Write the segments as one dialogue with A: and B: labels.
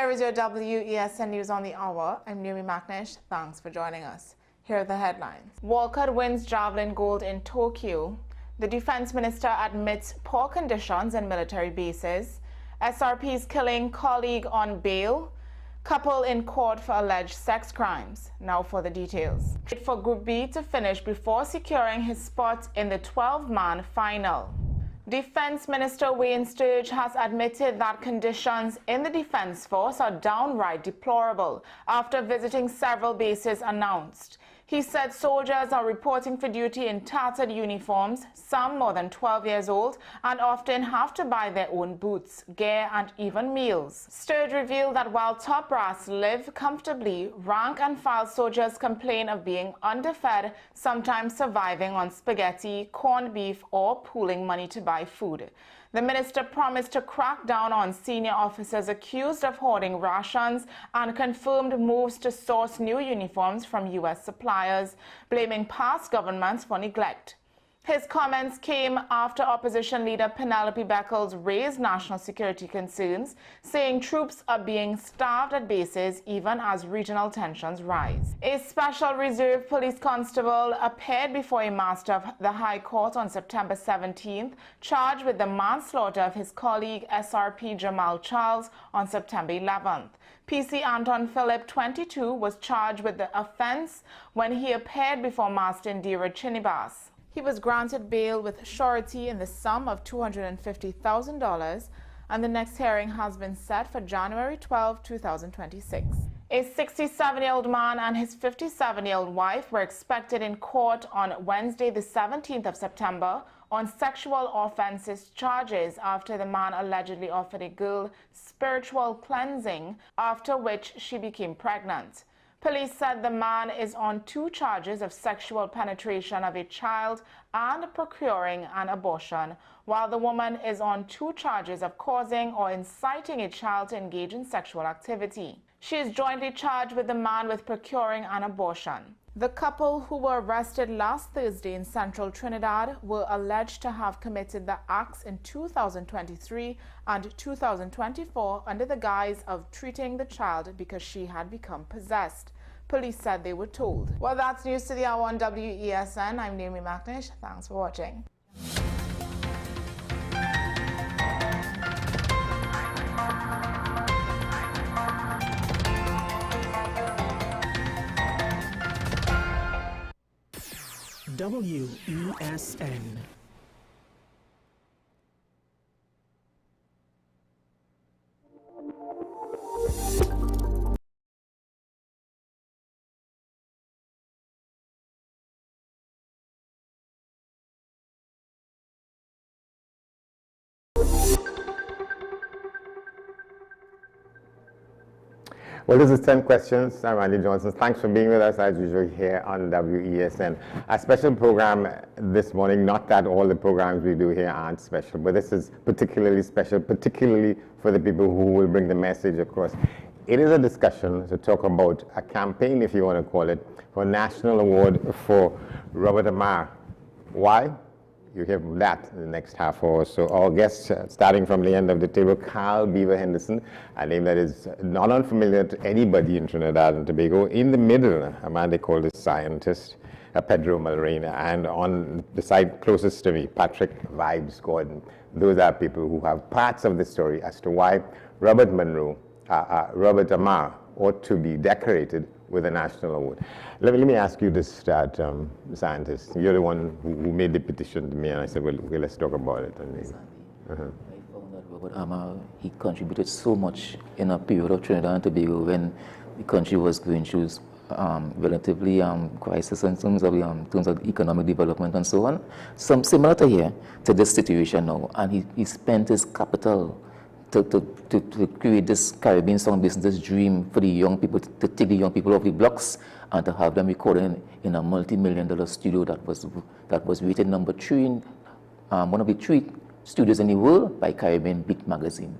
A: Here is your WESN News on the Hour. I'm Naomi McNish. Thanks for joining us. Here are the headlines. Walcott wins javelin gold in Tokyo. The defense minister admits poor conditions in military bases. SRP's killing colleague on bail. Couple in court for alleged sex crimes. Now for the details. For Group B to finish before securing his spot in the 12-man final. Defense Minister Wayne Sturge has admitted that conditions in the Defense Force are downright deplorable after visiting several bases announced. He said soldiers are reporting for duty in tattered uniforms, some more than 12 years old, and often have to buy their own boots, gear, and even meals. Sturge revealed that while top brass live comfortably, rank and file soldiers complain of being underfed, sometimes surviving on spaghetti, corned beef, or pooling money to buy food. The minister promised to crack down on senior officers accused of hoarding rations and confirmed moves to source new uniforms from U.S. suppliers, blaming past governments for neglect. His comments came after opposition leader Penelope Beckles raised national security concerns, saying troops are being starved at bases even as regional tensions rise. A special reserve police constable appeared before a master of the High Court on September 17th, charged with the manslaughter of his colleague SRP Jamal Charles on September 11th. PC Anton Philip, 22, was charged with the offense when he appeared before Master Indira Chinibas. He was granted bail with surety in the sum of $250,000, and the next hearing has been set for January 12, 2026. A 67-year-old man and his 57-year-old wife were expected in court on Wednesday, the 17th of September, on sexual offenses charges after the man allegedly offered a girl spiritual cleansing, after which she became pregnant. Police said the man is on 2 charges of sexual penetration of a child and procuring an abortion, while the woman is on 2 charges of causing or inciting a child to engage in sexual activity. She is jointly charged with the man with procuring an abortion. The couple, who were arrested last Thursday in central Trinidad, were alleged to have committed the acts in 2023 and 2024 under the guise of treating the child because she had become possessed. Police said they were told. Well, that's news to the hour on WESN. I'm Naomi McNish. Thanks for watching.
B: WESN.
C: Well, this is 10 Questions. I'm Andy Johnson. Thanks for being with us as usual here on WESN. A special program this morning, not that all the programs we do here aren't special, but this is particularly special, particularly for the people who will bring the message across. It is a discussion to talk about a campaign, if you want to call it, for a national award for Robert Amar. Why? You hear from that in the next half hour or so. Our guest, starting from the end of the table, Carl Beaver Henderson, a name that is not unfamiliar to anybody in Trinidad and Tobago. In the middle, a man they call the scientist, Pedro Malreina, and on the side closest to me, Patrick Vibes Gordon. Those are people who have parts of the story as to why Robert Amar ought to be decorated with a national award. Let me ask you this, scientist. You're the one who made the petition to me, and I said, well, okay, let's talk about it. And
D: I found that Robert Amar, he contributed so much in a period of Trinidad and Tobago when the country was going through relatively crisis in terms of economic development and so on. Some similar to here, to this situation now, and he spent his capital to create this Caribbean sound business, this dream for the young people, to take the young people off the blocks and to have them recorded in a multi-million-dollar studio that was rated number 3 in one of the 3 studios in the world by Caribbean Beat magazine.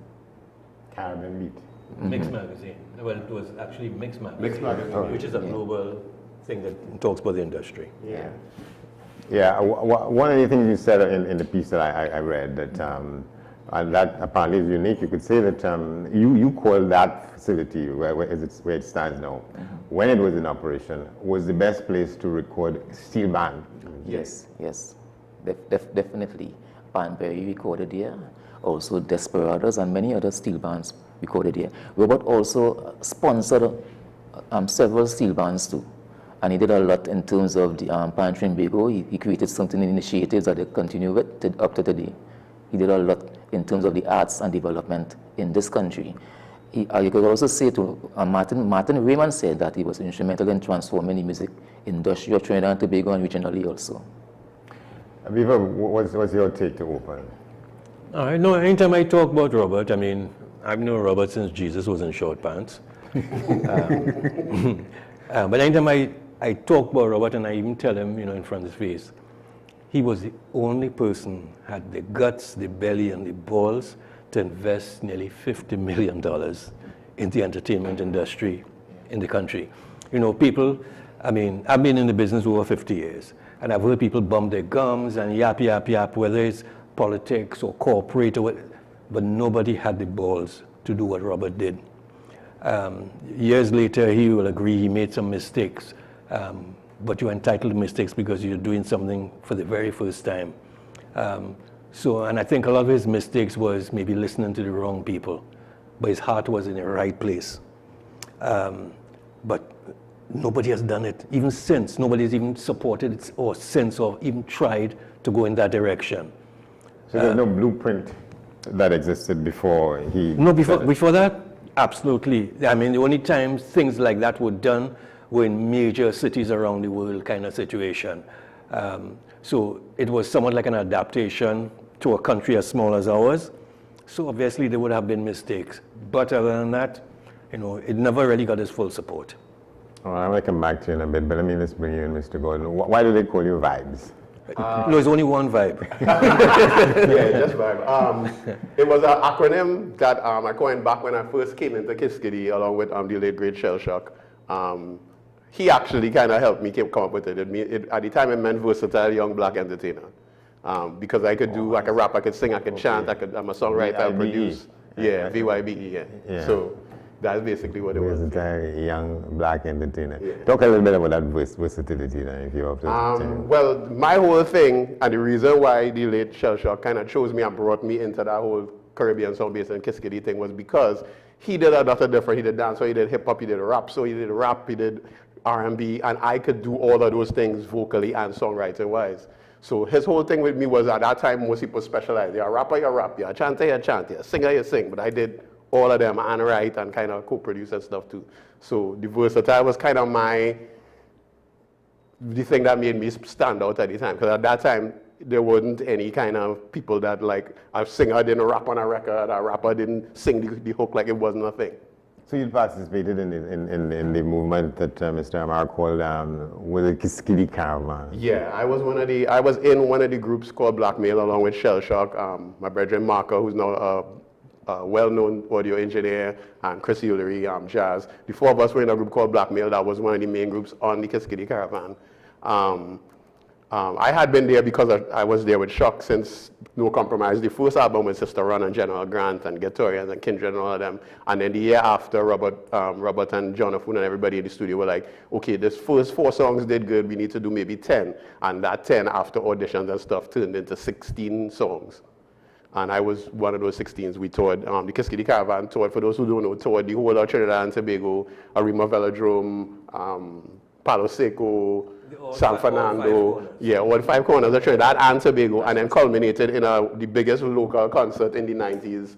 C: Caribbean Beat.
E: Mix magazine. Well, it was actually Mix magazine, which is a global thing that talks about the industry.
C: Yeah. Yeah. One of the things you said in the piece that I read that and that apparently is unique. You could say that you call that facility where it stands now, when it was in operation, was the best place to record steel band.
D: Yes, definitely. Banbury recorded here, also Desperados and many other steel bands recorded here. Robert also sponsored several steel bands too, and he did a lot in terms of the Pantry and Bago. He created something initiatives that they continue with up to today. He did a lot in terms of the arts and development in this country. You could also say to Martin Raymond said that he was instrumental in transforming the music industry of Trinidad and Tobago and regionally also.
C: Viva, what's your take to open?
E: I know anytime I talk about Robert, I mean, I've known Robert since Jesus was in short pants. But anytime I talk about Robert and I even tell him, in front of his face, he was the only person had the guts, the belly, and the balls to invest nearly $50 million in the entertainment industry in the country. People, I mean, I've been in the business over 50 years, and I've heard people bum their gums and yap, whether it's politics or corporate, but nobody had the balls to do what Robert did. Years later, he will agree he made some mistakes, but you're entitled to mistakes because you're doing something for the very first time. And I think a lot of his mistakes was maybe listening to the wrong people, but his heart was in the right place. But nobody has done it, even since. Nobody has even supported it or since or even tried to go in that direction.
C: So there's no blueprint that existed before he...
E: No, before that, absolutely. I mean, the only times things like that were done were in major cities around the world kind of situation. So it was somewhat like an adaptation to a country as small as ours. So obviously there would have been mistakes. But other than that, it never really got his full support.
C: Oh, I want to come back to you in a bit, but let's bring you in, Mr. Gordon. Why do they call you Vibes?
E: No, it's only one vibe.
B: Yeah, just vibe. It was an acronym that I coined back when I first came into Kiskadee along with the late great Shell Shock. He actually kind of helped me come up with it. At the time it meant versatile young black entertainer. Because I could do, I could rap, I could sing, I could chant, I'm a songwriter, I produce. Yeah, VYBE, yeah. So that's basically what it was.
C: Versatile young black entertainer. Yeah. Talk a little bit about that versatility then, if you're up to
B: Well, my whole thing, and the reason why the late Shell Shock kind of chose me and brought me into that whole Caribbean sound bass and Kiskadee thing was because he did a lot of different, he did dance, so he did hip hop, he did rap, so he did rap, he did R&B, and I could do all of those things vocally and songwriting wise. So his whole thing with me was at that time most people specialized. You're a rapper, you rap, you're a chanter, you chant, you're a singer, you sing, but I did all of them and write and kind of co-produce and stuff too. So the versatile was kind of the thing that made me stand out at the time, because at that time there wasn't any kind of people that like a singer didn't rap on a record, a rapper didn't sing the hook like it wasn't a thing.
C: So you participated in the movement that Mr. Amar called with the Kiskadee Caravan.
B: Yeah, I was in one of the groups called Blackmail along with Shell Shock. My brethren Marco, who's now a well-known audio engineer, and Chris Eulery, jazz. The four of us were in a group called Blackmail. That was one of the main groups on the Kiskadee Caravan. I had been there because I was there with Shock since No Compromise. The first album with Sister Run and General Grant and Gatorians and Kindred and all of them. And then the year after, Robert and Jonathan and everybody in the studio were like, okay, this first 4 songs did good, we need to do maybe 10. And that 10 after auditions and stuff turned into 16 songs. And I was one of those 16s. We toured, the Kiskadee Caravan toured, for those who don't know, toured the whole of Trinidad and Tobago, Arima Velodrome, Palo Seco, San Fernando, all 5 corners of Trinidad and Tobago, and then culminated in the biggest local concert in the 90s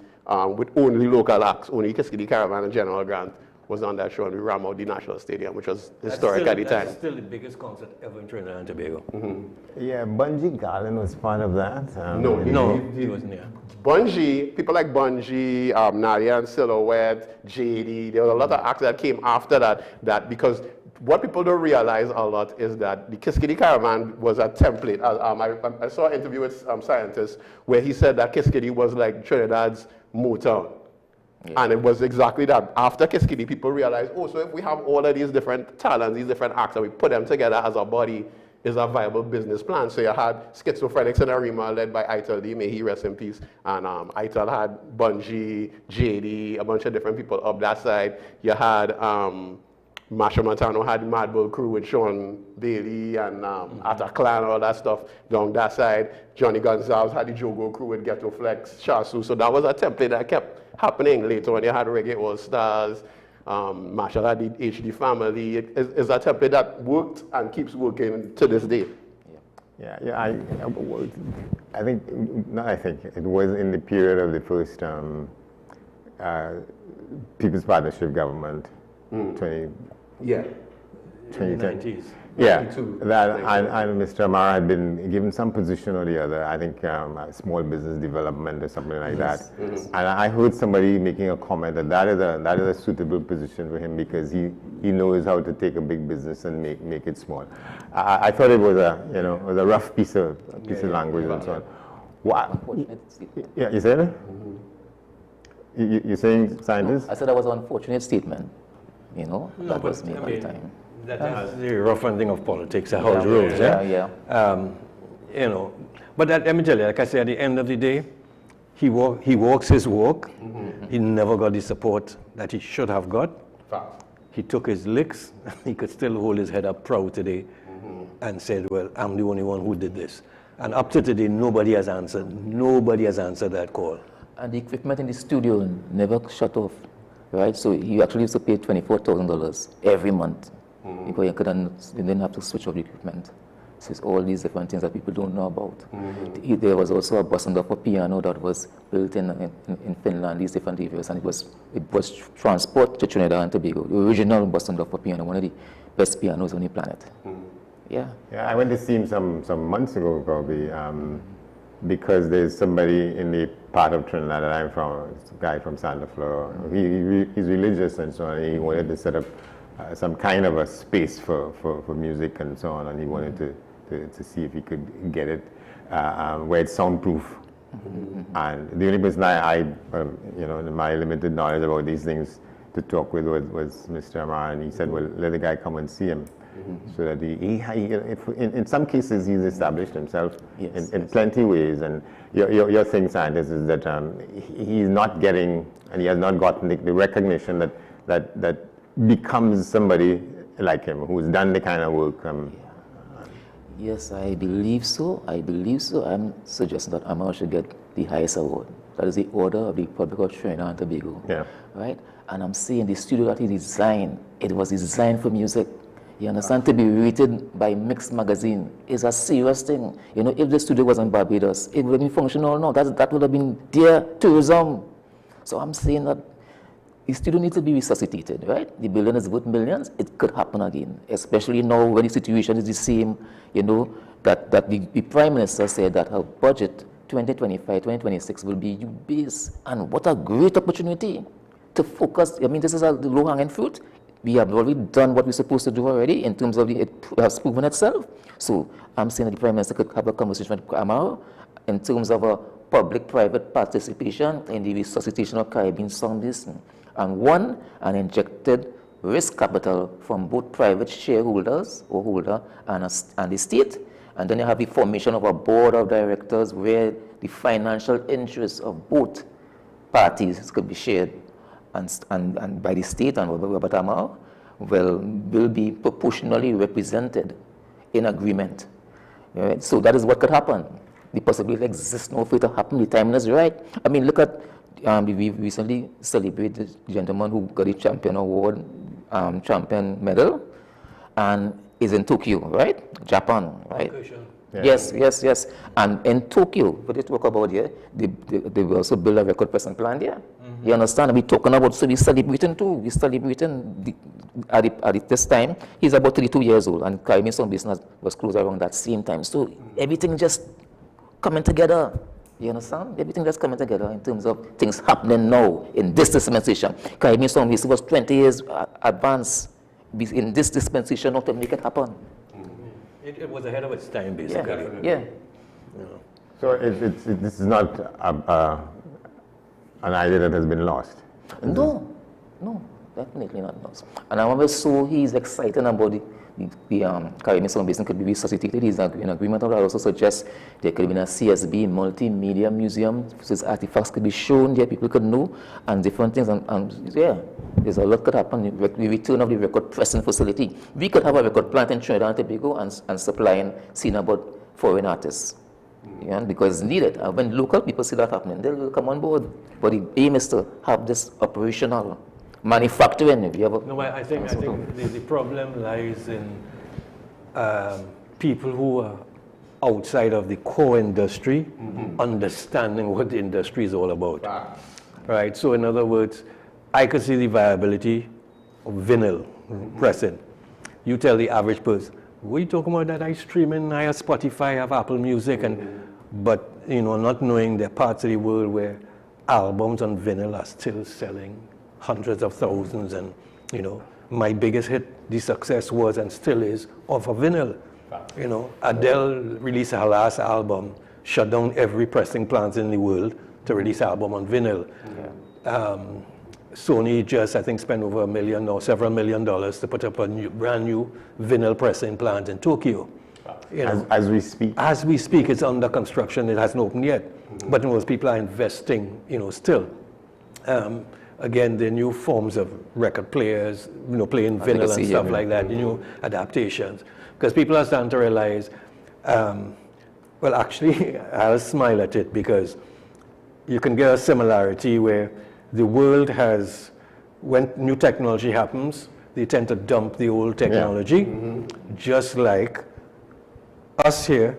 B: with only local acts. Only Kiskadee Caravan and General Grant was on that show, and we ran out the National Stadium, which was historic at the time.
E: That's still the biggest concert ever in Trinidad and Tobago.
C: Mm-hmm. Yeah, Bungie Garland was part of that.
E: No, he wasn't there.
B: Bungie, people like Bungie, Nadia and Silhouette, JD, there were a lot of acts that came after that because what people don't realize a lot is that the Kiskadee Caravan was a template. I saw an interview with scientists where he said that Kiskadee was like Trinidad's Motown. Yeah. And it was exactly that. After Kiskadee, people realized, oh, so if we have all of these different talents, these different acts, and we put them together as a body, is a viable business plan. So you had Schizophrenics in Arima led by Ital D, may he rest in peace. And Ital had Bungie, JD, a bunch of different people up that side. You had Masha Montano had Mad Bull Crew with Sean Bailey and Atta Clan, all that stuff down that side. Johnny Gonzalez had the Jogo Crew with Ghetto Flex, Shasu. So that was a template that kept happening later when you had Reggae All Stars. Marshall had the HD Family. It's a template that worked and keeps working to this day.
C: I think it was in the period of the first People's Partnership government,
E: 2010s.
C: Yeah, that and Mr. Amara had been given some position or the other, I think small business development or something like that. And I heard somebody making a comment that is a suitable position for him because he knows how to take a big business and make it small. I thought it was a was a rough piece of language and so on. Wow. Yeah, you said it? You're saying scientists?
D: I said that was an unfortunate statement. That was made at the time.
E: That's the rough ending of politics, how it rolls. But let me tell you, like I said, at the end of the day, he walks his walk. He never got the support that he should have got. He took his licks. He could still hold his head up proud today and said, well, I'm the only one who did this. And up to today, nobody has answered. Nobody has answered that call.
D: And the equipment in the studio never shut off, right? So he actually used to pay $24,000 every month. Because you didn't have to switch off the equipment. So it's all these different things that people don't know about. There was also a Bossendorfer piano that was built in Finland, these different areas, and it was transported to Trinidad and Tobago. The original Bossendorfer piano, one of the best pianos on the planet. Yeah,
C: I went to see him some months ago, probably, because there's somebody in the part of Trinidad that I'm from, a guy from Santa Flora. He's religious and so on. He wanted to set up some kind of a space for music and so on, and he wanted to see if he could get it where it's soundproof. And the only person in my limited knowledge about these things to talk with was Mr. Amar, and he said, well, let the guy come and see him. So that in some cases he's established himself in plenty of ways, and your thing, scientist, is that he's not getting, and he has not gotten the recognition that becomes somebody like him who's done the kind of work.
D: Yes, I believe so. I'm suggesting that Amar should get the highest award. That is the Order of the Republic of Trinidad and Tobago. Right? And I'm saying the studio that he designed, it was designed for music. You understand? To be rated by Mix magazine is a serious thing. If the studio was in Barbados, it would have been functional now. That would have been their tourism. So I'm saying that the studio needs to be resuscitated, right? The building is worth millions. It could happen again, especially now when the situation is the same. That the Prime Minister said that her budget 2025, 2026 will be base, and what a great opportunity to focus. I mean, this is the low-hanging fruit. We have already done what we're supposed to do already in terms of it has proven itself. So I'm saying that the Prime Minister could have a conversation with Amaro in terms of a public-private participation in the resuscitation of Caribbean sound system. And injected risk capital from both private shareholders or holder and the state. And then you have the formation of a board of directors where the financial interests of both parties could be shared. And by the state and Robert Amar will be proportionally represented in agreement. Right? So that is what could happen. The possibility exists now for it to happen. The timing is right. I mean, look at we recently celebrated the gentleman who got the champion award, champion medal, and is in Tokyo, right? Japan, right? Yes. And in Tokyo, what they talk about here, they will also build a record person plant there. You understand? We're talking about, so we're celebrating too. We're celebrating at this time. He's about 32 years old, and Caribbean Sound Business was closed around that same time. So everything just coming together. You understand? Everything that's coming together in terms of things happening now in this dispensation. Caribbean Sound Business was 20 years advanced in this dispensation not to make it happen.
E: It was ahead of its time, basically.
D: Yeah.
C: So this is not an idea that has been lost?
D: No. Definitely not us. And I remember he's excited about the Caribbean Sound Basin could be resuscitated. He's in agreement of that. Also suggests there could be a CSB multimedia museum, so his artifacts could be shown there, people could know, and different things. And yeah, there's a lot could happen. The return of the record pressing facility. We could have a record plant in Trinidad and Tobago and supplying scene about foreign artists. Yeah, because it's needed. And when local people see that happening, they'll come on board. But the aim is to have this operational manufacturing.
E: No, I think the problem lies in people who are outside of the core industry understanding what the industry is all about. Right? So in other words, I could see the viability of vinyl pressing. You tell the average person, what are you talking about that I streaming, I have Spotify, I have Apple Music, but you know, not knowing there are parts of the world where albums on vinyl are still selling hundreds of thousands, and you know, my biggest hit, the success was and still is off of vinyl. You know, Adele released her last album, shut down every pressing plant in the world to release an album on vinyl. Sony just, I think, spent over $1 million or several $1 million to put up a brand new vinyl pressing plant in Tokyo. You know,
C: as we speak?
E: As we speak, it's under construction. It hasn't opened yet. But most people are investing, you know, still. Again, the new forms of record players, you know, playing vinyl and stuff like that, new adaptations. Because people are starting to realize, well, actually, I'll smile at it because you can get a similarity where the world has, when new technology happens, they tend to dump the old technology, just like us here.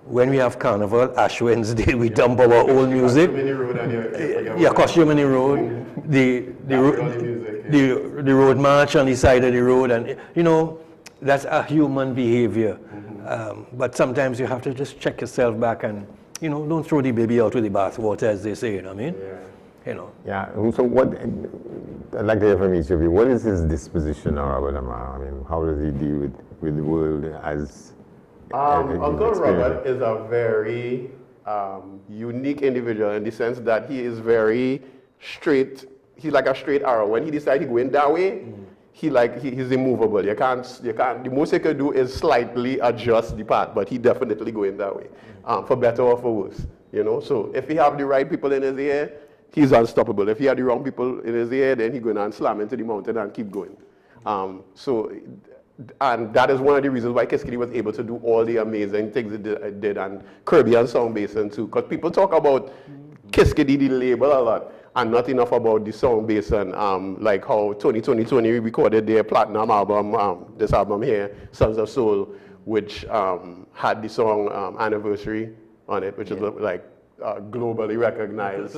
E: When we have Carnival, Ash Wednesday, we dump our old music. Costume Road, the road march on the side of the road, and you know, that's a human behavior. But sometimes you have to just check yourself back and, you know, don't throw the baby out with the bathwater, as they say, you know what I mean? You know. Yeah,
C: so what, I'd like to hear from each of you, what is his disposition around him? I mean, how does he deal with the world as
B: Uncle Robert is a very unique individual in the sense that he is very straight. He's like a straight arrow. When he decides he's going that way, he's immovable. You can't, the most he can do is slightly adjust the path, but he definitely going that way, for better or for worse. You know, so if he have the right people in his ear, he's unstoppable. If he had the wrong people in his ear, then he's going to slam into the mountain and keep going. And that is one of the reasons why Kiskili was able to do all the amazing things it did, and Caribbean Sound Basin too. Because people talk about Kiskili, the label, a lot, and not enough about the Sound Basin. Like how 2020 recorded their platinum album, this album here, Sons of Soul, which had the song Anniversary on it, which is like globally recognized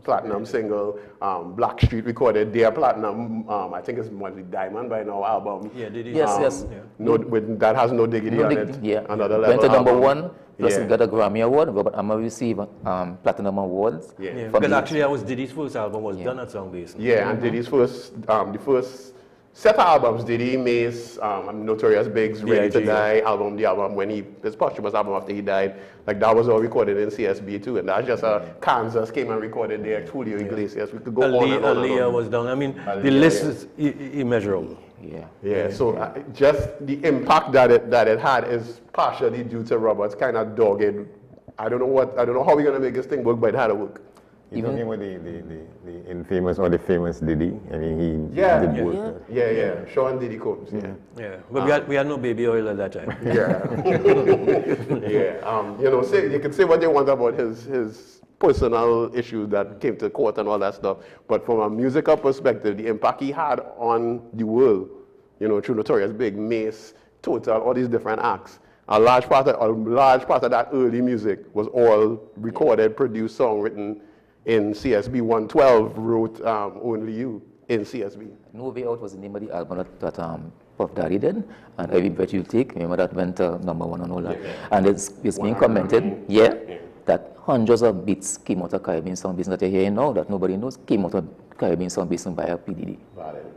B: platinum single. Blackstreet recorded their platinum, I think it's mostly Diamond by now album.
D: Yeah, did it? Yes.
B: No, that has no diggity on it.
D: Yeah.
B: Another level.
D: Went to #1. Plus, he got a Grammy Award. Robert Amma received platinum awards.
E: Yeah. Because actually, that was Diddy's first album was done at Sound Basin.
B: Yeah, and Diddy's first, the first set of albums, Diddy, Mace, Notorious Big's Ready to Die album, the album when his posthumous album after he died, like that was all recorded in CSB too, and that's just Kansas came and recorded there, Julio Iglesias. We could go on and on.
E: Aaliyah was done. I mean, the list is immeasurable.
B: Yeah. So just the impact that it had is partially due to Robert's kind of dogged. I don't know how we're gonna make this thing work, but it had to work.
C: You're talking about the infamous or the famous Diddy? I mean, he did work.
B: Yeah. Sean Diddy Combs.
E: But we had no baby oil at that time.
B: You know, you can say what they want about his personal issues that came to court and all that stuff, but from a musical perspective, the impact he had on the world, you know, through Notorious Big, Mace, Total, all these different acts. A large part of that early music was all recorded, produced, songwritten in CSB. 112 wrote Only You in CSB.
D: No Way Out was the name of the album that Puff Daddy did, and Every Breath You Take, remember that went #1 and all that. And it's being commented, that hundreds of beats came out of Caribbean Sound Basin that you're hearing now that nobody knows came out of Caribbean Sound Basin by a PDD.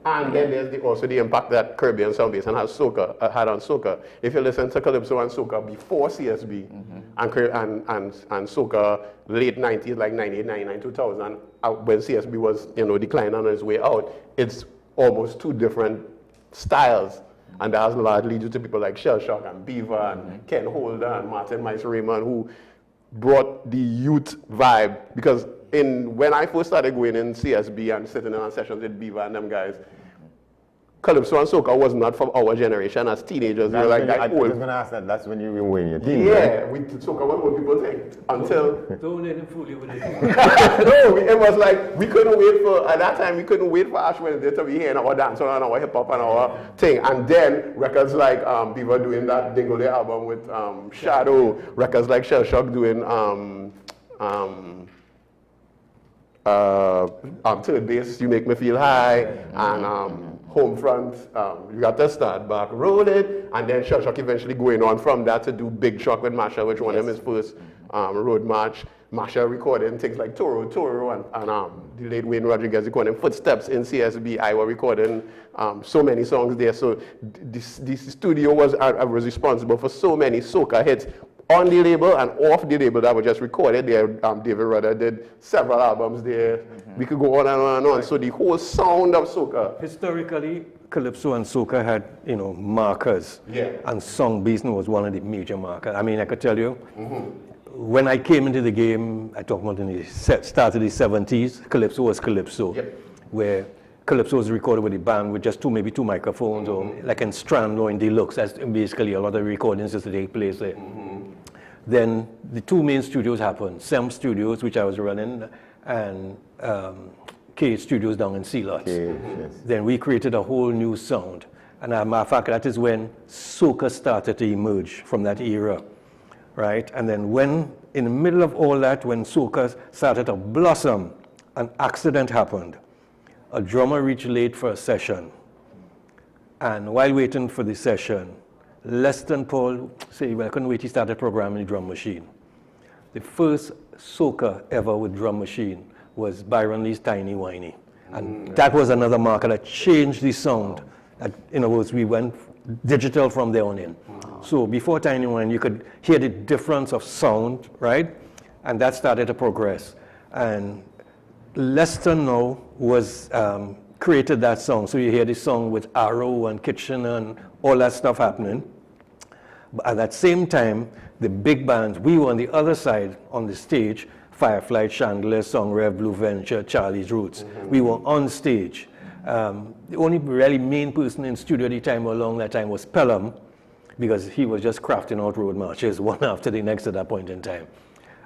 B: And then there's also the impact that Caribbean Sound Basin had on soca. If you listen to Calypso and soca before CSB, and soca late 90s, like 98, 99, 2000, when CSB was, you know, declining on its way out, it's almost two different styles. And that has largely due to people like Shell Shock and Beaver and Ken Holder and Martin Mice Raymond, who brought the youth vibe. Because when I first started going in CSB and sitting in on sessions with Beaver and them guys, Calypso and soca was not from our generation as teenagers. We were like that
C: I
B: old.
C: was going to ask that. That's when you were winning your team,
B: Yeah,
C: right?
B: soca was what people think until.
E: Don't let him fool you with it.
B: No, it was like we couldn't wait for, at that time, we couldn't wait for Ash Wednesday to be hearing our dance and our hip hop and our thing. And then records like Beaver doing that Dingle Day album with Shadow, records like Shell Shock doing Third Base, You Make Me Feel High, and Homefront, You Got to Start Back Rolling, and then Shell Shock eventually going on from that to do Big Shock with Masha, which one of his first road march. Masha recording things like Toro, and the late Wayne Rodriguez recording Footsteps in CSB. I was recording so many songs there. So this studio was responsible for so many soca hits on the label and off the label that were just recorded there. David Rudder did several albums there. We could go on and on and on. So the whole sound of soca.
E: Historically, Calypso and soca had, markers.
B: Yeah.
E: And song basin was one of the major markers. I mean, I could tell you, when I came into the game, I talk about in the start of the 70s, Calypso was Calypso.
B: Yep.
E: Where Calypso was recorded with a band with just maybe two microphones, or like in Strand or in Deluxe. That's basically a lot of recordings used to take place there. Then the two main studios happened, SEM Studios, which I was running, and K Studios down in Sea Lots.
C: Yes.
E: Then we created a whole new sound. And as a matter of fact, that is when soca started to emerge from that era, right? And then in the middle of all that, when soca started to blossom, an accident happened. A drummer reached late for a session. And while waiting for the session, Leston Paul said, well, I couldn't wait, he started programming the drum machine. The first soca ever with drum machine was Byron Lee's Tiny Whiny. And that was another marker that changed the sound. That, in other words, we went digital from there on in. So before Tiny Whiny, you could hear the difference of sound, right? And that started to progress. And Leston now was created that song. So you hear the song with Arrow and Kitchen and all that stuff happening. But at that same time, the big bands, we were on the other side on the stage, Firefly, Chandler, Song Rev, Blue Venture, Charlie's Roots. We were on stage. The only really main person in studio at the time or along that time was Pelham, because he was just crafting out road marches one after the next at that point in time.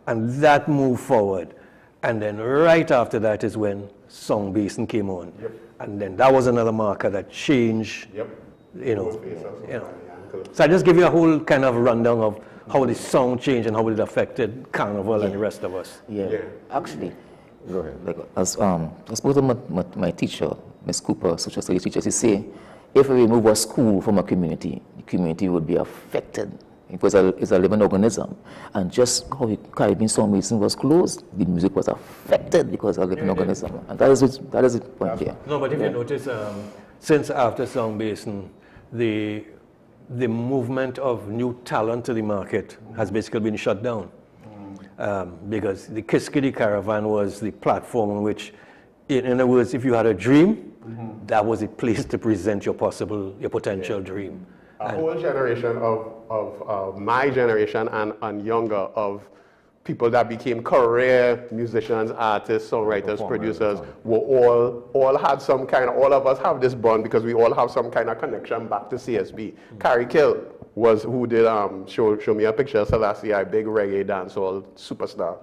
E: And that moved forward. And then right after that is when Song Basin came on. And then that was another marker that changed, So I just give you a whole kind of rundown of how the sound changed and how it affected Carnival and the rest of us.
D: Actually,
C: Go ahead.
D: like as I spoke to my teacher, Miss Cooper, social studies teacher, she say, if we remove a school from a community, the community would be affected. It's a living organism. And just how the Caribbean Song Basin was closed, the music was affected because of a living organism. And that is the point here.
E: No, but if you notice, since after Song Basin, the movement of new talent to the market has basically been shut down. Because the Kiss Kitty Caravan was the platform on which, in other words, if you had a dream, that was a place to present your potential dream.
B: A whole generation of my generation and younger of people that became career musicians, artists, songwriters, producers, were all had some kind of, all of us have this bond because we all have some kind of connection back to CSB. Carrie Kill was who did show me a picture of Selassie, a big reggae dancehall superstar.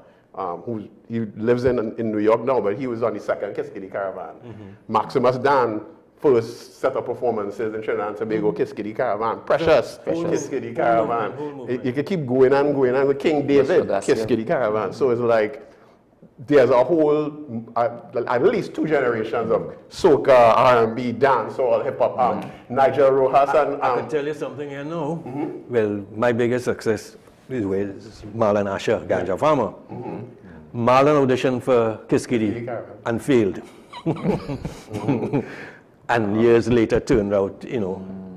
B: He lives in New York now, but he was on the second Kiss Kitty Caravan. Maximus Dan first set of performances in Trinidad and Tobago, Kiss Kitty Caravan. Precious. Kiss Kitty Caravan. You could keep going and going and with King David, Kiss Kitty Caravan. So it's like, there's a whole, at least two generations of soca, R&B, dancehall, hip-hop. Nigel Rojas and...
E: I can tell you something here now. Well, my biggest success is with Marlon Asher, Ganja Farmer. Marlon auditioned for Kiss Kitty and failed. And years later turned out,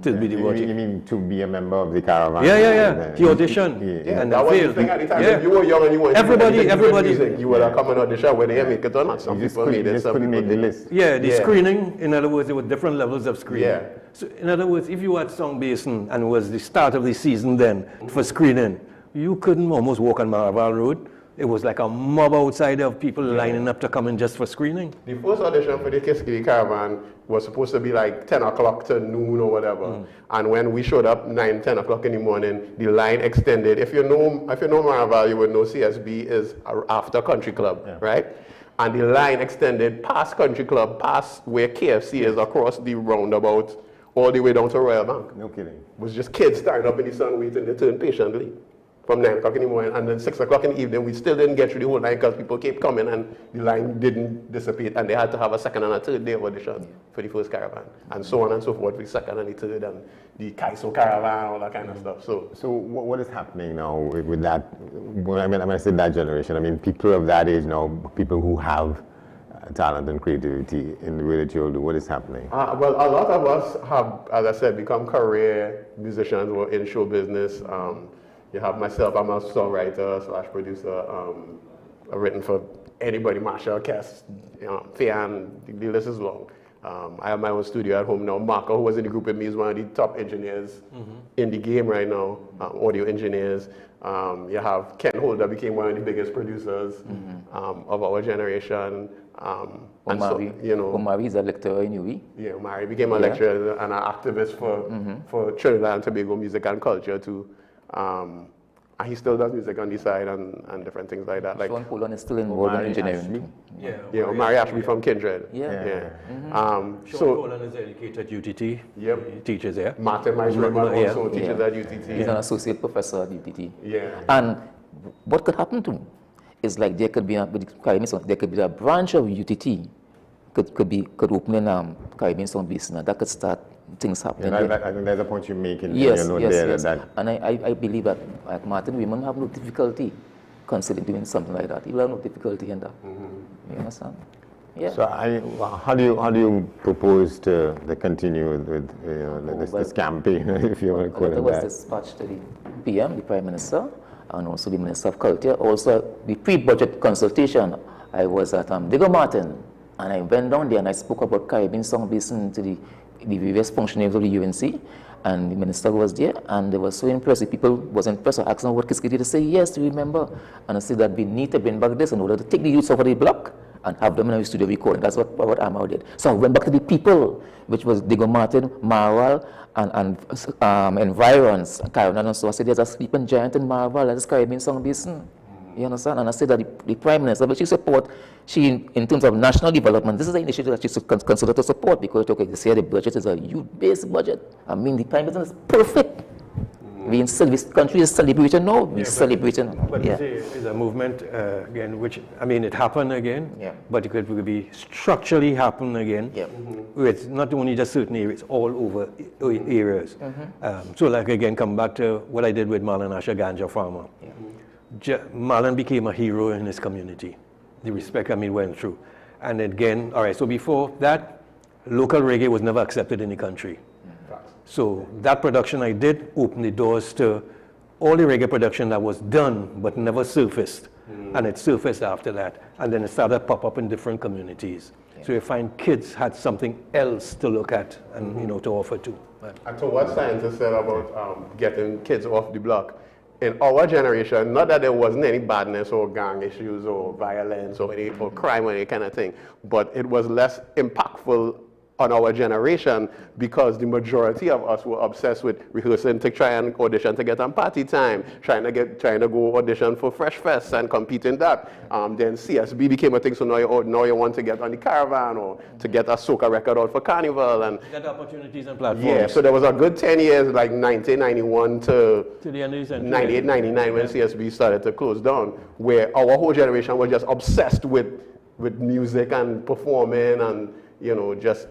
E: to be the watch.
C: You mean to be a member of the caravan?
E: Yeah. He auditioned and
B: that
E: then
B: was
E: failed.
B: the thing at the time. If you were young and you wanted
E: Everybody-
B: music, you would have come and audition whether you make it or not. Some people made it, some
C: couldn't
B: people
C: make the
B: didn't.
C: list.
E: Yeah, the screening, in other words, there were different levels of screening.
B: Yeah.
E: So, in other words, if you were at Song Basin and it was the start of the season then for screening, you couldn't almost walk on Maraval Road. It was like a mob outside of people lining up to come in just for screening.
B: The first audition for the Kiskili Caravan was supposed to be like 10 o'clock to noon or whatever. And when we showed up 9, 10 o'clock in the morning, the line extended. If you know Maraval, you would know CSB is after Country Club, right? And the line extended past Country Club, past where KFC is, across the roundabout, all the way down to Royal Bank.
C: No kidding.
B: It was just kids standing up in the sun waiting to turn patiently. From 9 o'clock in the morning, and then 6 o'clock in the evening, we still didn't get through the whole line because people kept coming and the line didn't dissipate, and they had to have a second and a third day of audition for the first caravan, and so on and so forth for the second and the third, and the Kaiso caravan, all that kind of stuff. So
C: what is happening now with that? When I say that generation, I mean people of that age now, people who have talent and creativity in the way that you'll do. What is happening?
B: Well, a lot of us have, as I said, become career musicians or in show business. You have myself, I'm a songwriter / producer. I've written for anybody, Marshall, Cass, Fian, the list is long. I have my own studio at home now. Marco, who was in the group with me, is one of the top engineers in the game right now, audio engineers. You have Ken Holder, became one of the biggest producers of our generation. And so,
D: Omari is a lecturer in UWI.
B: Yeah, Omari became a lecturer and an activist for Trinidad and Tobago music and culture too. And he still does music on the side and different things like that. Like
D: Sean Poland is still involved in engineering.
B: Yeah, Omari Ashby from Kindred.
E: Sean Poland is educated at UTT.
B: Yep.
E: He teaches there.
B: Martin Maisreman also teaches at UTT.
D: He's an associate professor at UTT.
B: Yeah.
D: And what could happen to him is like there could be a branch of UTT could open in Caribbean Sound Basin, and that could start things happening.
C: I think there's a point you make in
D: yes,
C: your note
D: yes,
C: there.
D: yes.
C: That
D: and I believe that like Martin, we won't have no difficulty considering doing something like that. He will have no difficulty in that. You understand? Yeah.
C: So how do you propose to continue with this campaign, if you want to call it that?
D: It was dispatched to the PM, the Prime Minister, and also the Minister of Culture. Also, the pre-budget consultation, I was at Digger Martin, and I went down there and I spoke about Caribbean Sound Basin to the various functionaries of the UNC, and the minister was there, and they were so impressed. The people was impressed. I asked them what Kiskili to say, yes, remember, and I said that we need to bring back this in order to take the youths over the block and have them in our studio recording. That's what Amar did. So I went back to the people, which was Digger Martin, Marval, and environs, Caribbean, and so I said, there's a sleeping giant in Marval, that's Caribbean Sound Basin. You understand? And I said that the Prime Minister, but she support, in terms of national development, this is an initiative that she should consider to support, because, okay, this year the budget is a youth-based budget. I mean, the Prime Minister is perfect. This country is celebrating now. We're celebrating.
E: But it's a movement, again, which, I mean, it happened again, but it could be structurally happen again, with not only just certain areas, all over areas. So, like, again, come back to what I did with Marlon Asher, Ganja Farmer. Marlon became a hero in his community. The respect, I mean, went through. And again, all right, so before that, local reggae was never accepted in the country. So that production I did opened the doors to all the reggae production that was done but never surfaced. And it surfaced after that. And then it started to pop up in different communities. So you find kids had something else to look at and, to offer to.
B: And so what scientists said about getting kids off the block, in our generation, not that there wasn't any badness or gang issues or violence or crime or any kind of thing, but it was less impactful on our generation because the majority of us were obsessed with rehearsing to try and audition to get on party time, trying to go audition for Fresh Fest and compete in that. Then CSB became a thing, so now you want to get on the caravan or to get a soca record out for Carnival and
E: get opportunities and platforms.
B: Yeah, so there was a good 10 years, like 1991 to
E: the end of the century.
B: 98, 99 when CSB started to close down, where our whole generation was just obsessed with music and performing and just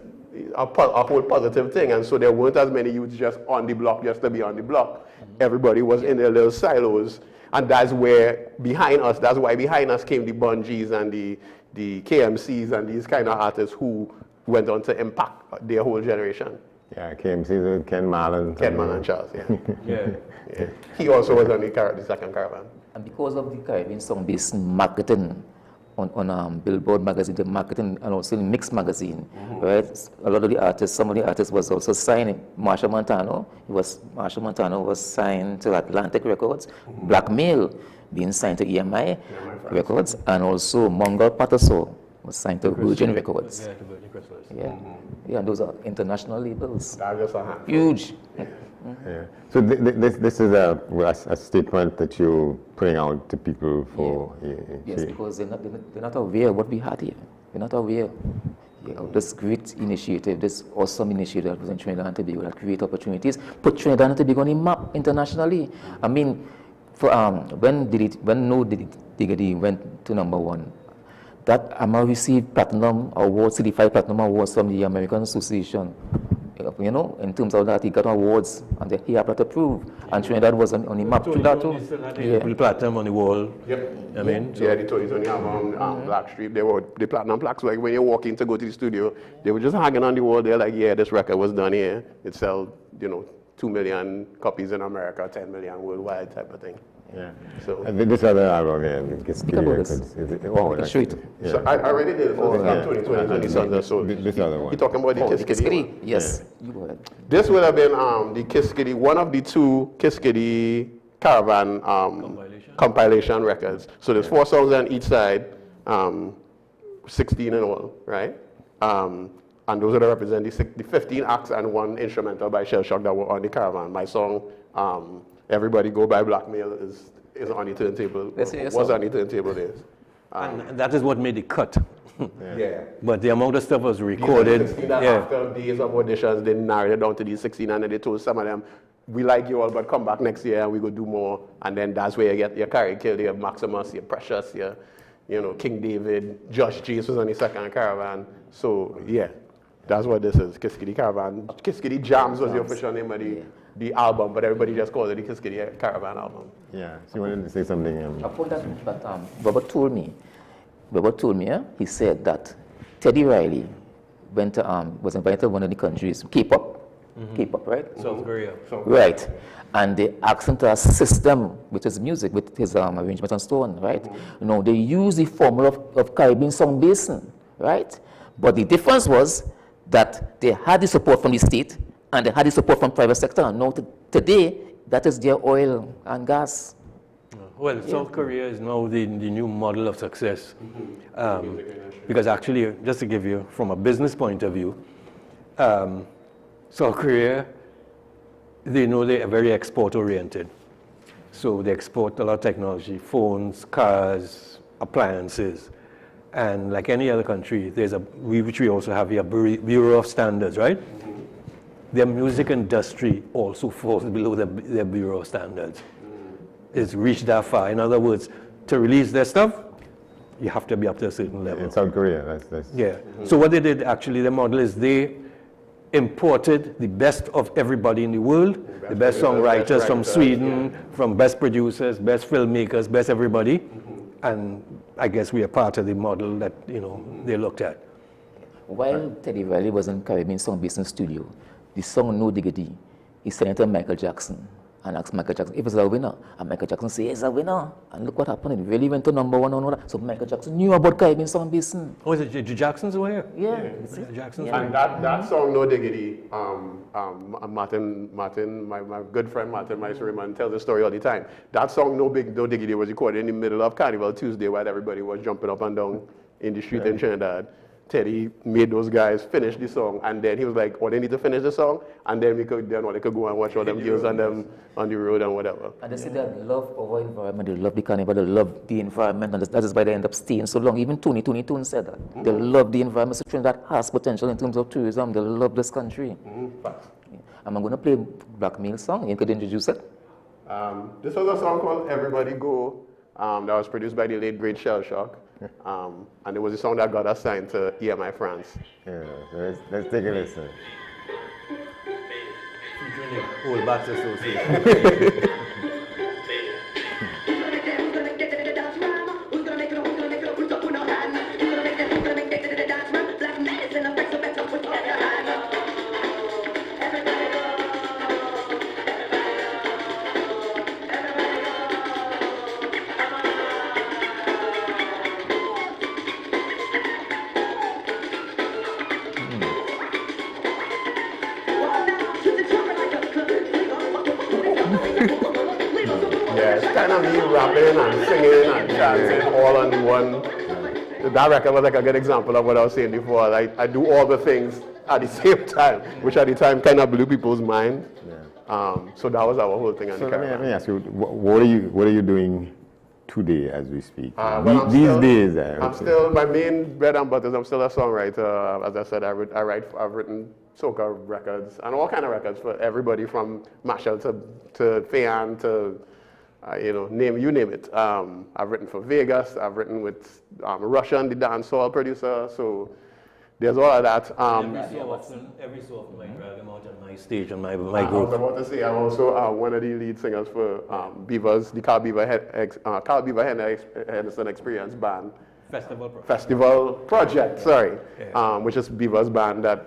B: a whole positive thing. And so there weren't as many youths just on the block just to be on the block. Everybody was in their little silos. And that's why behind us came the Bungees and the KMCs and these kind of artists who went on to impact their whole generation.
C: Yeah, KMC with Ken Marlon.
B: Ken Marlon Charles, yeah.
E: Yeah.
B: Yeah. He also was on the second caravan.
D: And because of the Caribbean song based marketing on Billboard magazine, the marketing, and also in Mix magazine, right? A lot of the artists, some of the artists was also signed. Marshall Montano was signed to Atlantic Records. Blackmail being signed to EMI Records, and also Mongol Pataso was signed to Virgin Records.
E: Yeah, to Virgin Crystals.
D: Yeah, yeah, those are international labels.
B: That's just a handful.
D: Huge.
C: Yeah. So this is a statement that you're putting out to people for.
D: Yes, because they're not aware of what we had here. They're not aware. Yeah, this great initiative, this awesome initiative that was in Trinidad and Tobago that create opportunities, put Trinidad and Tobago on the map internationally. I mean, for when No Diggity went to #1, that AMA received platinum awards, certified platinum awards from the American Association. You know, in terms of that, he got awards, and he had to prove. And Trinidad was on the map through that too.
E: Yeah. Platinum on the wall.
B: Yep.
E: I mean, so
B: Yeah, the toys on the album, Black Street, they were the platinum plaques. Like when you walk in to go to the studio, they were just hanging on the wall. They're like, yeah, this record was done here. It sold, 2 million copies in America, 10 million worldwide type of thing.
C: Yeah.
B: So,
C: This other album, yeah,
D: Speak about this. Show it.
B: so I already did it for 2020 Sons. So
C: This other one.
B: you talking about the Kiss Kitty one?
D: Yes. You go ahead.
B: This would have been the Kiss Kitty, one of the two Kiss Kitty Caravan compilation records. So there's 4 songs on each side, 16 in all, right? And those would represent the 15 acts and 1 instrumental by Shell Shock that were on the Caravan. My song, Everybody Go by Blackmail, is on the turntable. Was on the turntable there.
E: and that is what made the cut.
B: Yeah.
E: But the amount of stuff was recorded.
B: 16
E: Yeah.
B: After days of auditions, they narrowed it down to these 16, and then they told some of them, we like you all, but come back next year and we go do more. And then that's where you get your Carrie Kill, your Maximus, your Precious, your King David, Josh Jace was on the second Caravan. So yeah, that's what this is, Kiss Kitty Caravan. Kiss Kitty Jams was the official name of the album, but everybody just called it the Kiss Kitty Caravan album.
C: Yeah. So you wanted to say something?
D: Upon that, Robert told me, he said that Teddy Riley was invited to one of the countries, K-pop, right?
E: South Korea.
D: Right. And they asked him to assist them with his music, with his arrangement and so on, right? They use the formula of Caribbean song basin, right? But the difference was that they had the support from the state and they had the support from private sector. Now today, that is their oil and gas.
E: Well, South Korea is now the new model of success. Because actually, just to give you, from a business point of view, South Korea, they know they are very export-oriented. So they export a lot of technology, phones, cars, appliances. And like any other country, which we also have here, Bureau of Standards, right? Their music industry also falls below their Bureau of Standards. It's reached that far. In other words, to release their stuff, you have to be up to a certain level.
C: In South Korea, that's.
E: Yeah. So what they did, actually, the model is they imported the best of everybody in the world, the best songwriters from Sweden, from best producers, best filmmakers, best everybody. And I guess we are part of the model that, they looked at.
D: While Teddy Riley was in Caribbean Song Basin Studio, the song No Diggity, he sent it to Michael Jackson and asked Michael Jackson if it's a winner. And Michael Jackson said it's a winner. And look what happened. It really went to #1 on that. So Michael Jackson knew about Caribbean Song Basin.
E: Oh, is it the Jacksons were here?
D: Yeah.
E: Jacksons.
B: And that song, No Diggity, Martin, my good friend Martin Meisterman tells the story all the time. That song, No Diggity, was recorded in the middle of Carnival Tuesday while everybody was jumping up and down in the street in Trinidad. Teddy made those guys finish the song, and then he was like, they need to finish the song, and then they could go and watch all them girls on the road and whatever.
D: And they say they love our environment, they love the carnival, they love the environment, and that is why they end up staying so long. Even Tony Toon said that. They love the environment. So Trinidad has potential in terms of tourism. They love this country. I'm going to play Blackmail song. You could introduce it.
B: This was a song called Everybody Go that was produced by the late great Shell Shock. And it was a song that got us signed to EMI France.
C: Yeah, so let's take a listen.
E: Old Bats Association.
B: kind of me rapping and singing and dancing all on the one. That record was like a good example of what I was saying before. Like, I do all the things at the same time, which at the time kind of blew people's mind. So that was our whole thing on the caravan.
C: Let me ask you, what are you doing today as we speak?
B: These days, I'm still, my main bread and butter is I'm still a songwriter. As I said, I've written soca records and all kind of records for everybody from Marshall to Fayan to, you name it. I've written for Vegas. I've written with Russian, the dancehall producer. So there's all of that.
E: Every so often I drag him out on my stage on my group.
B: I was about to say, I'm also one of the lead singers for Beavers, the Carl Beaver Henderson Experience Band. Festival Project, sorry, which is Beaver's band that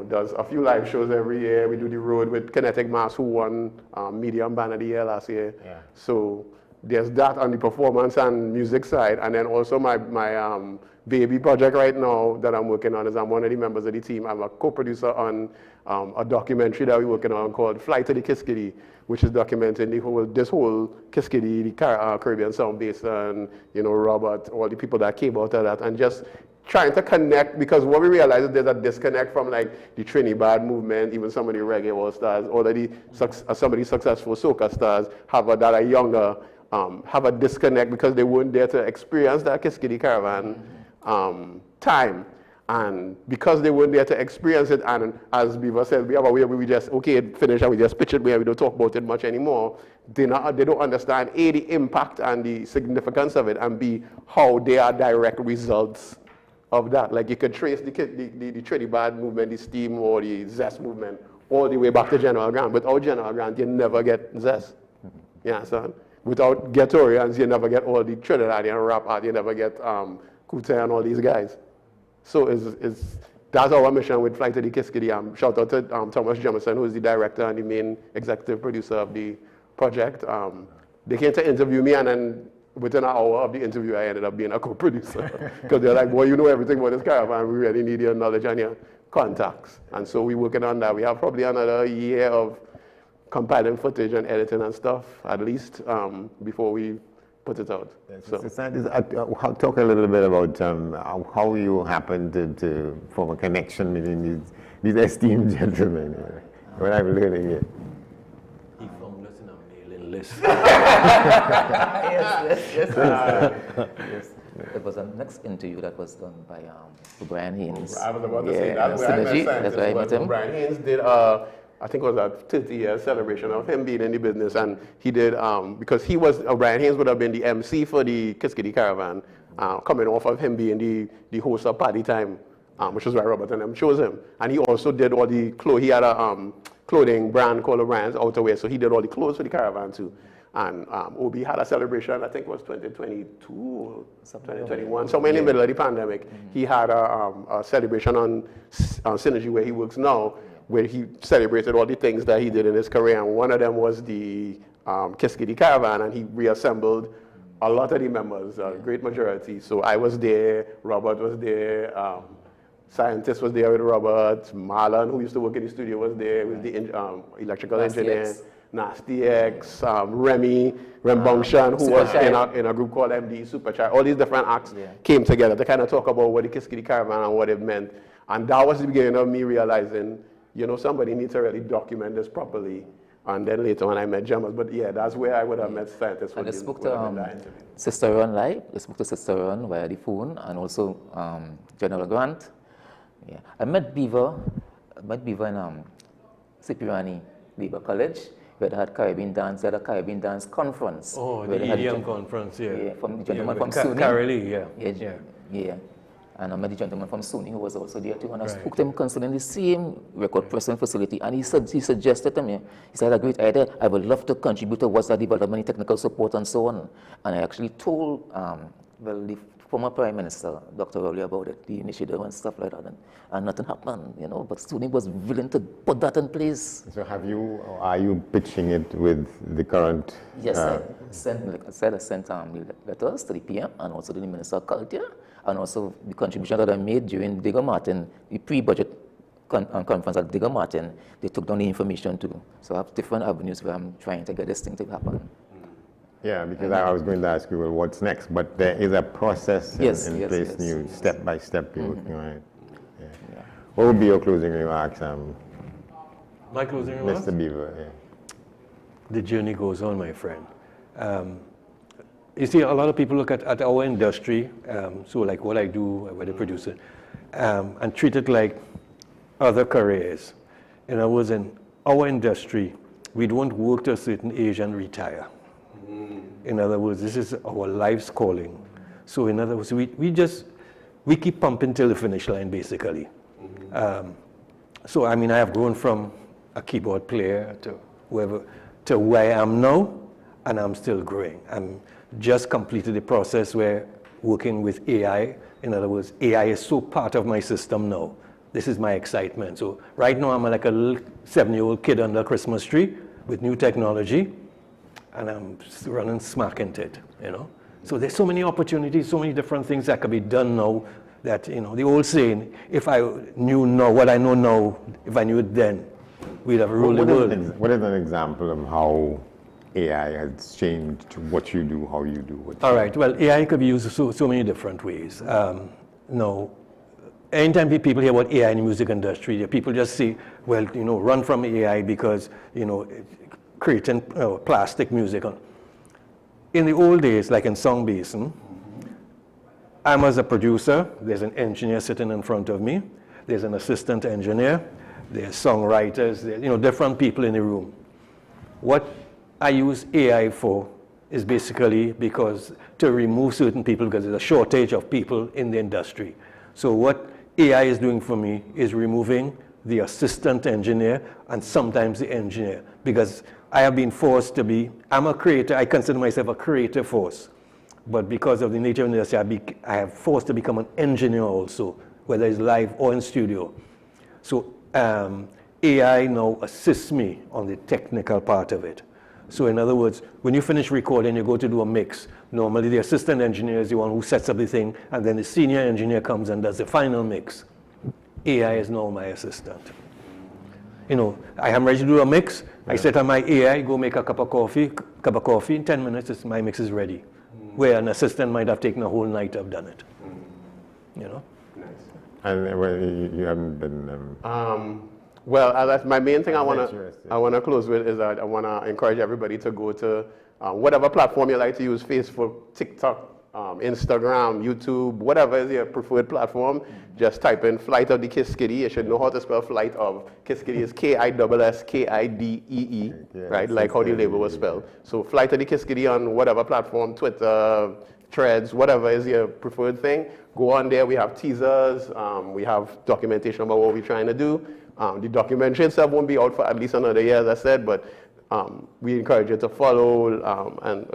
B: does a few live shows every year. We do the road with Kinetic Mass, who won Medium Band of the Year last year. Yeah. So there's that on the performance and music side, and then also my baby project right now that I'm working on is I'm one of the members of the team. I'm a co-producer on a documentary that we're working on called Fly to the Kiskadee, which is documenting this whole Kiskadee, the Caribbean Sound Basin, Robert, all the people that came out of that, and just trying to connect, because what we realize is there's a disconnect from like the Trinidad movement, even some of the reggae all stars, already some of the successful soca stars that are younger, have a disconnect because they weren't there to experience that Kiskadee Caravan time. And because they weren't there to experience it, and as Beaver said, we have a way where we just, finish and we just pitch it where we don't talk about it much anymore. They don't understand, A, the impact and the significance of it, and B, how they are direct results of that. Like you could trace the Trinidad movement, the Steam or the Zest movement, all the way back to General Grant. Without General Grant, you never get Zest. You understand? Without Ghettorians, you never get all the Trinidadian rap art, you never get Kuta and all these guys. So that's our mission with Fly to the Kiskadee. Shout out to Thomas Jemison, who is the director and the main executive producer of the project. They came to interview me, and then within an hour of the interview, I ended up being a co-producer. Because they're like, boy, you know everything about this caravan. We really need your knowledge and your contacts. And so we're working on that. We have probably another year of compiling footage and editing and stuff, at least, before we put it out.
C: Talk a little bit about how you happened to form a connection between these esteemed gentlemen. What I'm learning here.
E: He found us in a mailing list.
D: Yes. It was the next interview that was done by Brian Haynes.
B: I was about to say that's where I met
D: That's where I met him.
B: Brian Haynes did I think it was a 30-year celebration of him being in the business, and he did, because he was, Brian Haynes would have been the MC for the Kiskadee Caravan, coming off of him being the host of Party Time, which is why Robert and them chose him. And he also did all the clothes, he had a clothing brand called O'Brien's Outerwear, so he did all the clothes for the caravan too. And Obi had a celebration, I think it was 2022 or 2021, somewhere in the middle of the pandemic. He had a celebration on Synergy, where he works now, where he celebrated all the things that he did in his career, and one of them was the Kiskadee Caravan, and he reassembled a lot of the members, a great majority. So I was there, Robert was there, Scientist was there with Robert, Marlon, who used to work in the studio, was there with the electrical engineer, Nasty X, Remy Rembongshan, who was in a group called MD Supercharge. All these different acts came together to kind of talk about what the Kiskadee Caravan and what it meant. And that was the beginning of me realizing, somebody needs to really document this properly. And then later on I met Jamas, but yeah, that's where I would have met Scientists.
D: And I spoke to Sister Ron live, I spoke to Sister Ron via the phone, and also General Grant. Yeah. I met Beaver in Sipirani, Beaver College, where they had Caribbean dance, they had a Caribbean dance conference.
E: Oh, the EDM conference, yeah.
D: Yeah, from the gentleman from SUNY.
E: Carolee,
D: yeah. And I met the gentleman from SUNY who was also there too, and I spoke to him concerning the same record pressing facility, and he suggested to me, he said, a great idea, I would love to contribute towards the development, technical support, and so on. And I actually told, the former Prime Minister, Dr. Rowley, about it, the initiative and stuff like that, and nothing happened, but SUNY was willing to put that in place.
C: So are you pitching it with the current?
D: Yes, I sent letters to the PM and also to the Minister of Culture, and also the contribution that I made during Digger Martin, the pre-budget conference at Digger Martin, they took down the information too. So I have different avenues where I'm trying to get this thing to happen.
C: Yeah, because I was going to ask you, well, what's next? But there is a process in place, new step by step you're working on it. Yeah. Yeah. What would be your closing remarks,
E: My closing remarks?
C: Mr. Beaver? Yeah.
E: The journey goes on, my friend. You see, a lot of people look at our industry, so like what I do, what I produce, and treat it like other careers. In other words, in our industry, we don't work to a certain age and retire. In other words, this is our life's calling. So in other words, we keep pumping till the finish line, basically. So I mean, I have grown from a keyboard player to where I am now, and I'm still growing. I'm just completed the process where working with AI. In other words, AI is so part of my system now. This is my excitement. So right now I'm like a little 7-year-old kid under a Christmas tree with new technology, and I'm running smack into it, you know. So there's so many opportunities, so many different things that could be done now that, you know, the old saying, if I knew now what I know now, if I knew it then, we'd have ruled the world.
C: What is an example of how AI has changed what you do, how you do what you do?
E: All right, well, AI could be used so many different ways. Now, anytime people hear about AI in the music industry, people just say, well, you know, run from AI because, you know, creating plastic music. In the old days, like in Song Basin, I'm as a producer, there's an engineer sitting in front of me, there's an assistant engineer, there's songwriters, there's, you know, different people in the room. What I use AI for is basically because to remove certain people because there's a shortage of people in the industry. So what AI is doing for me is removing the assistant engineer and sometimes the engineer, because I have been forced to be, I'm a creator, I consider myself a creative force. But because of the nature of the industry, I have forced to become an engineer also, whether it's live or in studio. So AI now assists me on the technical part of it. So in other words, when you finish recording, you go to do a mix. Normally the assistant engineer is the one who sets up the thing, and then the senior engineer comes and does the final mix. AI is now my assistant. You know, I am ready to do a mix. I set up my AI, go make a cup of coffee, in 10 minutes my mix is ready. Where an assistant might have taken a whole night to have done it. You know?
C: Nice. And well, you haven't been...
B: Well, that's my main thing I want to close with is that I want to encourage everybody to go to whatever platform you like to use, Facebook, TikTok, Instagram, YouTube, whatever is your preferred platform. Just type in Flight of the Kiskidee. You should know how to spell Flight of Kiskidee. Is K-I-S-S-K-I-D-E-E, right? Like how the label was spelled. So Flight of the Kiskidee on whatever platform, Twitter, Threads, whatever is your preferred thing. Go on there. We have teasers. We have documentation about what we're trying to do. The documentary itself won't be out for at least another year, as I said, but we encourage you to follow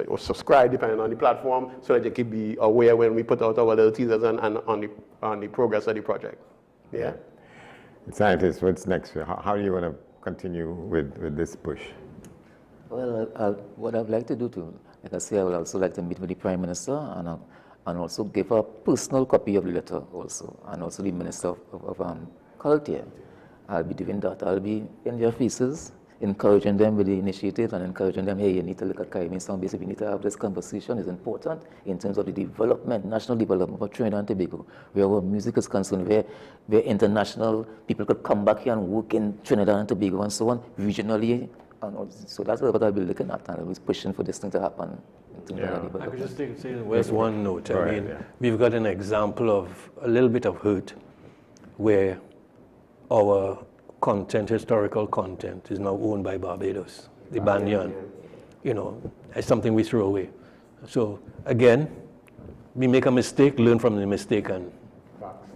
B: or subscribe, depending on the platform, so that you can be aware when we put out our little teasers and on the progress of the project. Yeah.
C: Scientists, what's next? How do you want to continue with this push?
D: Well, what I'd like to do like I say, I would also like to meet with the Prime Minister and also give a personal copy of the letter also, and also the Minister of Culture. I'll be doing that. I'll be in their faces, encouraging them with the initiative and encouraging them, hey, you need to look at Caribbean Sound Base. We need to have this conversation. It's important in terms of the development, national development of Trinidad and Tobago, where our music is concerned, where international people could come back here and work in Trinidad and Tobago and so on, regionally. And so that's what I'll be looking at, and I was pushing for this thing to happen.
E: I could just say where's one note. I mean, we've got an example of a little bit of hurt where our content, historical content, is now owned by Barbados, the Banyan. You know, it's something we throw away. So again, we make a mistake, learn from the mistake, and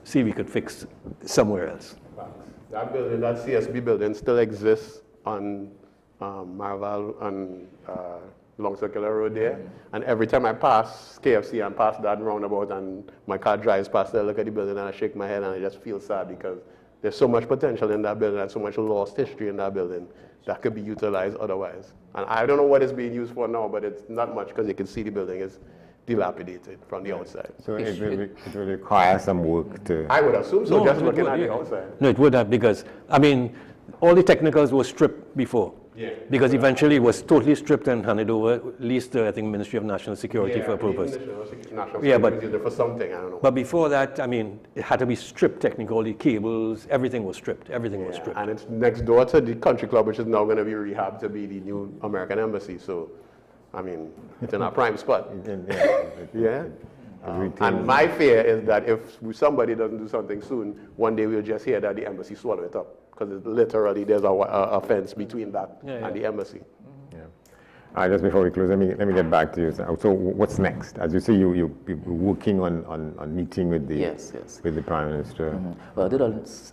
E: see if we could fix somewhere else.
B: That building, that CSB building, still exists on Marval and Long Circular Road there. And every time I pass KFC and pass that roundabout and my car drives past there, I look at the building and I shake my head and I just feel sad because there's so much potential in that building and so much lost history in that building that could be utilized otherwise. And I don't know what it's being used for now, but it's not much because you can see the building is dilapidated from the outside.
C: So it will require some work to...
B: I would assume so, just looking at the outside.
E: No, it would have, because, I mean, all the technicals were stripped before.
B: Yeah.
E: Because eventually it was totally stripped and handed over, at least I think Ministry of National Security for a purpose.
B: National
E: Yeah,
B: Security used it for something, I don't know.
E: But before that, I mean, it had to be stripped technically, all the cables, everything was stripped, everything was stripped.
B: And it's next door to the country club, which is now going to be rehabbed to be the new American embassy. So, I mean, it's in a prime spot. Yeah. And my fear is that if somebody doesn't do something soon, one day we'll just hear that the embassy swallow it up. Because literally there's a fence between that and the embassy.
C: Yeah. All right, just before we close, let me get back to you. So what's next? As you say, you're working on meeting with the with the Prime Minister.
D: Well, I did a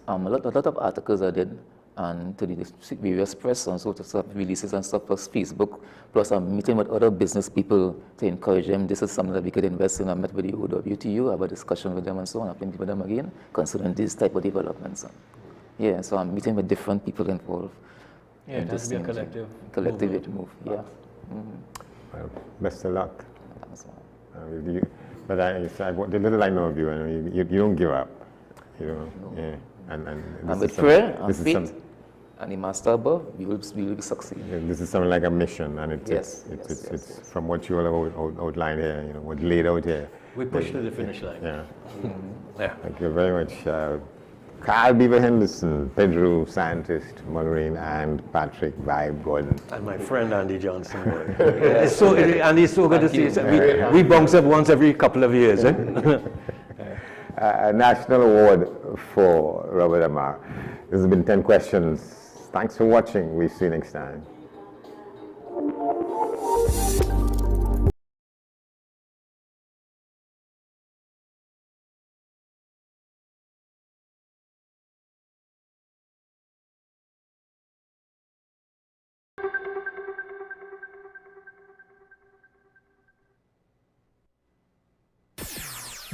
D: lot of articles I did, and to the various press and sort of stuff, releases and stuff for Facebook. Plus, I'm meeting with other business people to encourage them. This is something that we could invest in. I met with the OWTU, I have a discussion with them and so on. I'm meeting with them again, considering this type of developments. Yeah, so I'm meeting with different people involved.
E: Yeah, it has to be a collective
D: move. Yeah.
C: Well, best of luck.
D: Thanks,
C: But the little I know of you, you don't give up. You know. No. Yeah.
D: And with prayer and faith and the master above, we will succeed.
C: Yeah, this is something like a mission, and it's from what you all outlined here, you know, what laid out here.
E: We push to the finish line.
C: Yeah.
E: Yeah.
C: Thank you very much. Carl Beaver Henderson, Pedro Scientist, Maureen, and Patrick Vibe Gordon.
E: And my friend Andy Johnson. Andy's so good to see you. We bounce up once every couple of years.
C: A national award for Robert Amar. This has been 10 Questions. Thanks for watching. We'll see you next time.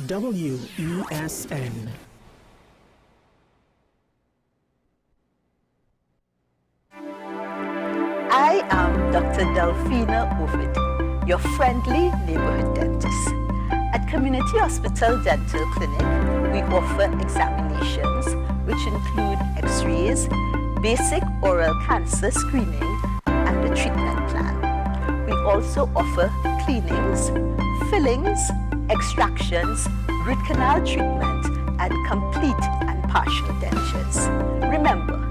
F: WESN.
G: I am Dr. Delphina Ovid, your friendly neighborhood dentist. At Community Hospital Dental Clinic, we offer examinations which include x-rays, basic oral cancer screening, and a treatment plan. We also offer cleanings, fillings, extractions, root canal treatment, and complete and partial dentures. Remember,